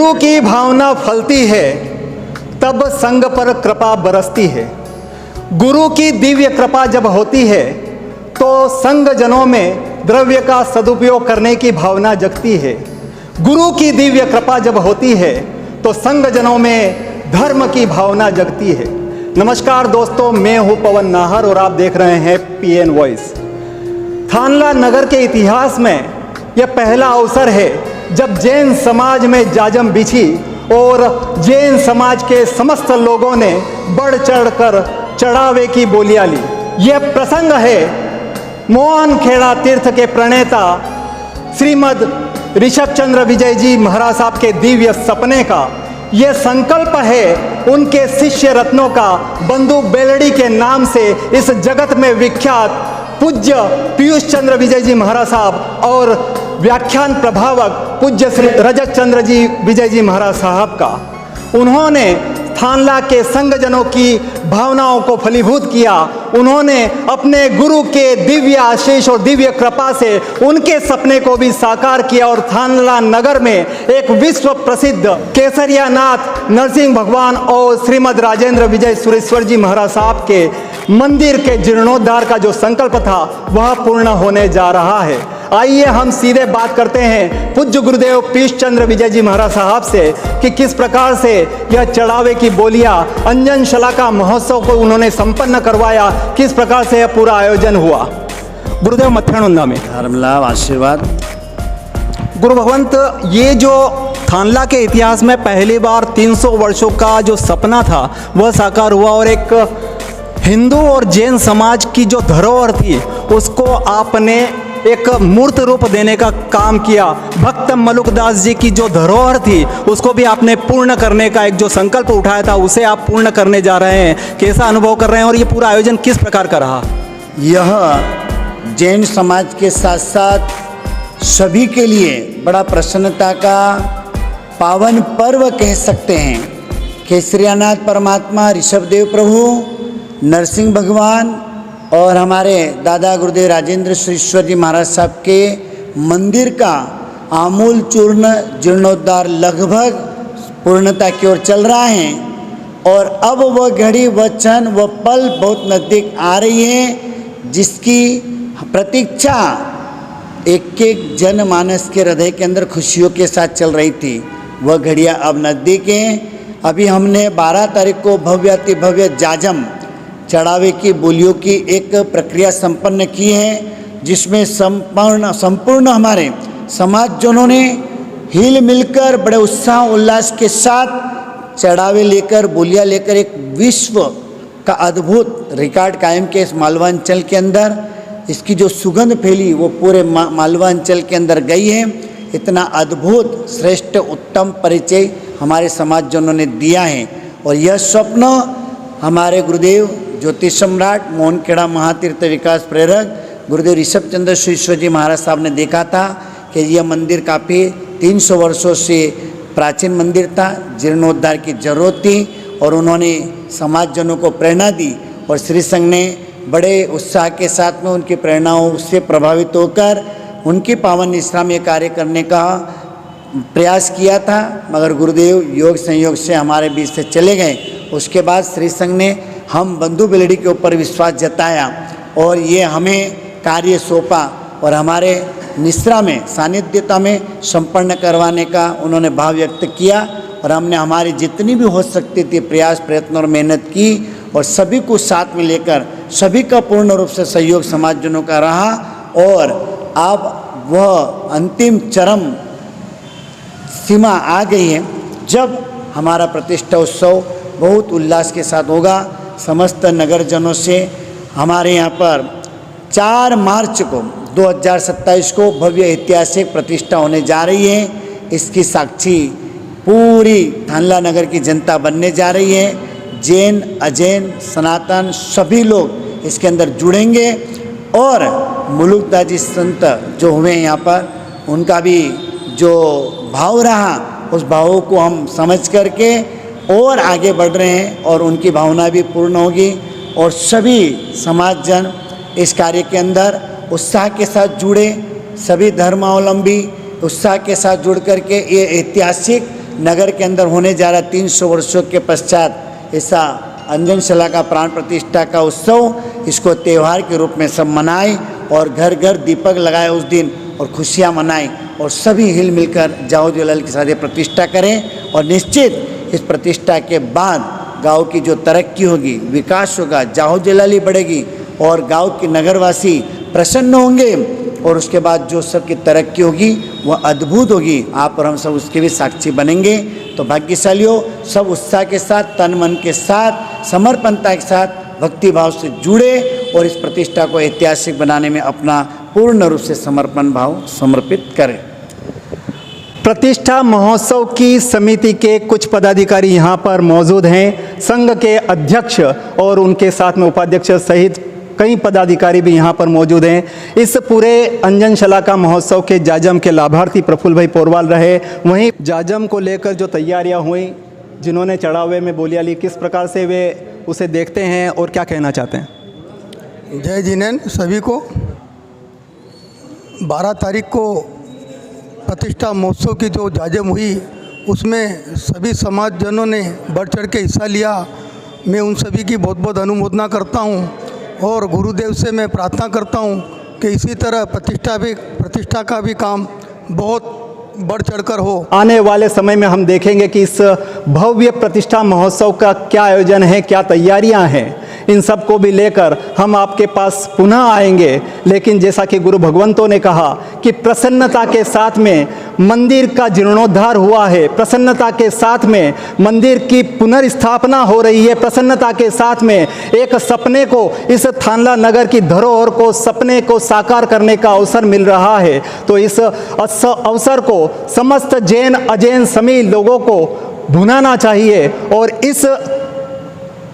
गुरु की भावना फलती है, तब संग पर कृपा बरसती है। गुरु की दिव्य कृपा जब होती है तो संग जनों में द्रव्य का सदुपयोग करने की भावना जगती है। गुरु की दिव्य कृपा जब होती है तो संग जनों में धर्म की भावना जगती है। नमस्कार दोस्तों, मैं हूं पवन नाहर और आप देख रहे हैं PN वॉइस। थानला नगर के इतिहास में यह पहला अवसर है जब जैन समाज में जाजम बिछी और जैन समाज के समस्त लोगों ने बढ़ चढ़कर चढ़ावे की बोलियां ली। यह प्रसंग है मोहन खेड़ा तीर्थ के प्रणेता श्रीमद ऋषभ चंद्र विजय जी महाराज साहब के दिव्य सपने का। यह संकल्प है उनके शिष्य रत्नों का, बंधु बेलड़ी के नाम से इस जगत में विख्यात पूज्य पीयूष चंद्र विजय जी महाराज साहब और व्याख्यान प्रभावक पूज्य श्री रजत चंद्र जी विजय जी महाराज साहब का। उन्होंने थानला के संगजनों की भावनाओं को फलीभूत किया। उन्होंने अपने गुरु के दिव्य आशीष और दिव्य कृपा से उनके सपने को भी साकार किया और थानला नगर में एक विश्व प्रसिद्ध केसरियानाथ नरसिंह भगवान और श्रीमद राजेंद्र विजय सुरेश्वर जी महाराज साहब के मंदिर के जीर्णोद्धार का जो संकल्प था वह पूर्ण होने जा रहा है। आइए हम सीधे बात करते हैं पूज्य गुरुदेव पीयूष चंद्र विजय जी महाराज साहब से कि किस प्रकार से यह चढ़ावे की बोलियां अंजन शलाका महोत्सव को उन्होंने संपन्न करवाया, किस प्रकार से यह पूरा आयोजन हुआ। गुरुदेव मथेणुंदा में धर्म लाभ आशीर्वाद। गुरु भगवंत, ये जो थानला के इतिहास में पहली बार 300 वर्षों का जो सपना था वह साकार हुआ और एक हिंदू और जैन समाज की जो धरोहर थी उसको आपने एक मूर्त रूप देने का काम किया। भक्त मलुकदास जी की जो धरोहर थी उसको भी आपने पूर्ण करने का एक जो संकल्प उठाया था उसे आप पूर्ण करने जा रहे हैं। कैसा अनुभव कर रहे हैं और ये पूरा आयोजन किस प्रकार का रहा? यह जैन समाज के साथ साथ सभी के लिए बड़ा प्रसन्नता का पावन पर्व कह सकते हैं। केसरियानाथ परमात्मा, ऋषभदेव प्रभु, नरसिंह भगवान और हमारे दादा गुरुदेव राजेंद्र सुरेश्वर जी महाराज साहब के मंदिर का आमूल चूर्ण जीर्णोद्धार लगभग पूर्णता की ओर चल रहा है और अब वह घड़ी, वह क्षण, वह पल बहुत नज़दीक आ रही है जिसकी प्रतीक्षा एक एक जनमानस के हृदय के अंदर खुशियों के साथ चल रही थी। वह घड़ियाँ अब नज़दीक हैं। अभी हमने 12 तारीख को भव्याति भव्य जाजम चढ़ावे की बोलियों की एक प्रक्रिया संपन्न की है जिसमें संपूर्ण हमारे समाजजनों ने हिल मिलकर बड़े उत्साह उल्लास के साथ चढ़ावे लेकर, बोलियां लेकर एक विश्व का अद्भुत रिकॉर्ड कायम किया इस मालवांचल के अंदर। इसकी जो सुगंध फैली वो पूरे मालवांचल के अंदर गई है। इतना अद्भुत श्रेष्ठ उत्तम परिचय हमारे समाजजनों ने दिया है और यह स्वप्न हमारे गुरुदेव ज्योतिष सम्राट मोहन खेड़ा महातीर्थ विकास प्रेरक गुरुदेव ऋषभ चंद्र सुरेश्वर जी महाराज साहब ने देखा था कि यह मंदिर काफ़ी 300 वर्षों से प्राचीन मंदिर था, जीर्णोद्धार की जरूरत थी और उन्होंने समाजजनों को प्रेरणा दी और श्री संघ ने बड़े उत्साह के साथ में उनकी प्रेरणाओं से प्रभावित होकर उनकी पावन निष्ठा में कार्य करने का प्रयास किया था। मगर गुरुदेव योग संयोग से हमारे बीच से चले गए। उसके बाद श्री संघ ने हम बंधु बेलड़ी के ऊपर विश्वास जताया और ये हमें कार्य सौंपा और हमारे निश्रा में सानिध्यता में संपन्न करवाने का उन्होंने भाव व्यक्त किया और हमने हमारी जितनी भी हो सकती थी प्रयास, प्रयत्न और मेहनत की और सभी को साथ में लेकर सभी का पूर्ण रूप से सहयोग समाजजनों का रहा और अब वह अंतिम चरम सीमा आ गई है जब हमारा प्रतिष्ठा उत्सव बहुत उल्लास के साथ होगा। समस्त नगरजनों से हमारे यहाँ पर 4 मार्च को 2027 को भव्य ऐतिहासिक प्रतिष्ठा होने जा रही है। इसकी साक्षी पूरी थानला नगर की जनता बनने जा रही है। जैन, अजैन, सनातन सभी लोग इसके अंदर जुड़ेंगे और मुलुकदास जी संत जो हुए हैं यहाँ पर उनका भी जो भाव रहा उस भावों को हम समझ करके और आगे बढ़ रहे हैं और उनकी भावना भी पूर्ण होगी और सभी समाजजन इस कार्य के अंदर उत्साह के साथ जुड़े। सभी धर्मावलंबी उत्साह के साथ जुड़ करके ये ऐतिहासिक नगर के अंदर होने जा रहा 300 वर्षों के पश्चात ऐसा अंजनशिला का प्राण प्रतिष्ठा का उत्सव, इसको त्यौहार के रूप में सब मनाएं और घर घर दीपक लगाए उस दिन और खुशियां मनाएं और सभी हिल मिलकर जाहो जलाल के साथ ये प्रतिष्ठा करें। और निश्चित इस प्रतिष्ठा के बाद गांव की जो तरक्की होगी, विकास होगा, जाहो जलाली बढ़ेगी और गांव के नगरवासी प्रसन्न होंगे और उसके बाद जो सबकी तरक्की होगी वह अद्भुत होगी। आप और हम सब उसके भी साक्षी बनेंगे। तो भाग्यशालियों, सब उत्साह के साथ, तन मन के साथ, समर्पणता के साथ, भक्ति भाव से जुड़े और इस प्रतिष्ठा को ऐतिहासिक बनाने में अपना पूर्ण रूप से समर्पण भाव समर्पित करें। प्रतिष्ठा महोत्सव की समिति के कुछ पदाधिकारी यहाँ पर मौजूद हैं। संघ के अध्यक्ष और उनके साथ में उपाध्यक्ष सहित कई पदाधिकारी भी यहाँ पर मौजूद हैं। इस पूरे अंजनशिला का महोत्सव के जाजम के लाभार्थी प्रफुल्ल भाई पोरवाल रहे। वहीं जाजम को लेकर जो तैयारियाँ हुई, जिन्होंने चढ़ावे में बोलियां ली, किस प्रकार से वे उसे देखते हैं और क्या कहना चाहते हैं? जय जिनेन्द्र सभी को। 12 तारीख को प्रतिष्ठा महोत्सव की जो जाजम हुई उसमें सभी समाजजनों ने बढ़ चढ़ के हिस्सा लिया। मैं उन सभी की बहुत बहुत अनुमोदना करता हूँ और गुरुदेव से मैं प्रार्थना करता हूँ कि इसी तरह प्रतिष्ठा का भी काम बहुत बढ़ चढ़कर हो। आने वाले समय में हम देखेंगे कि इस भव्य प्रतिष्ठा महोत्सव का क्या आयोजन है, क्या तैयारियां हैं, इन सब को भी लेकर हम आपके पास पुनः आएंगे। लेकिन जैसा कि गुरु भगवंतों ने कहा कि प्रसन्नता के साथ में मंदिर का जीर्णोद्धार हुआ है, प्रसन्नता के साथ में मंदिर की पुनर्स्थापना हो रही है, प्रसन्नता के साथ में एक सपने को, इस थानला नगर की धरोहर को, सपने को साकार करने का अवसर मिल रहा है। तो इस अवसर को समस्त जैन अजैन सभी लोगों को भुनाना चाहिए और इस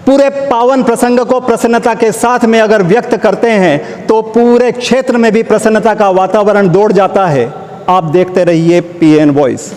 पूरे पावन प्रसंग को प्रसन्नता के साथ में अगर व्यक्त करते हैं तो पूरे क्षेत्र में भी प्रसन्नता का वातावरण दौड़ जाता है। आप देखते रहिए PN वॉइस।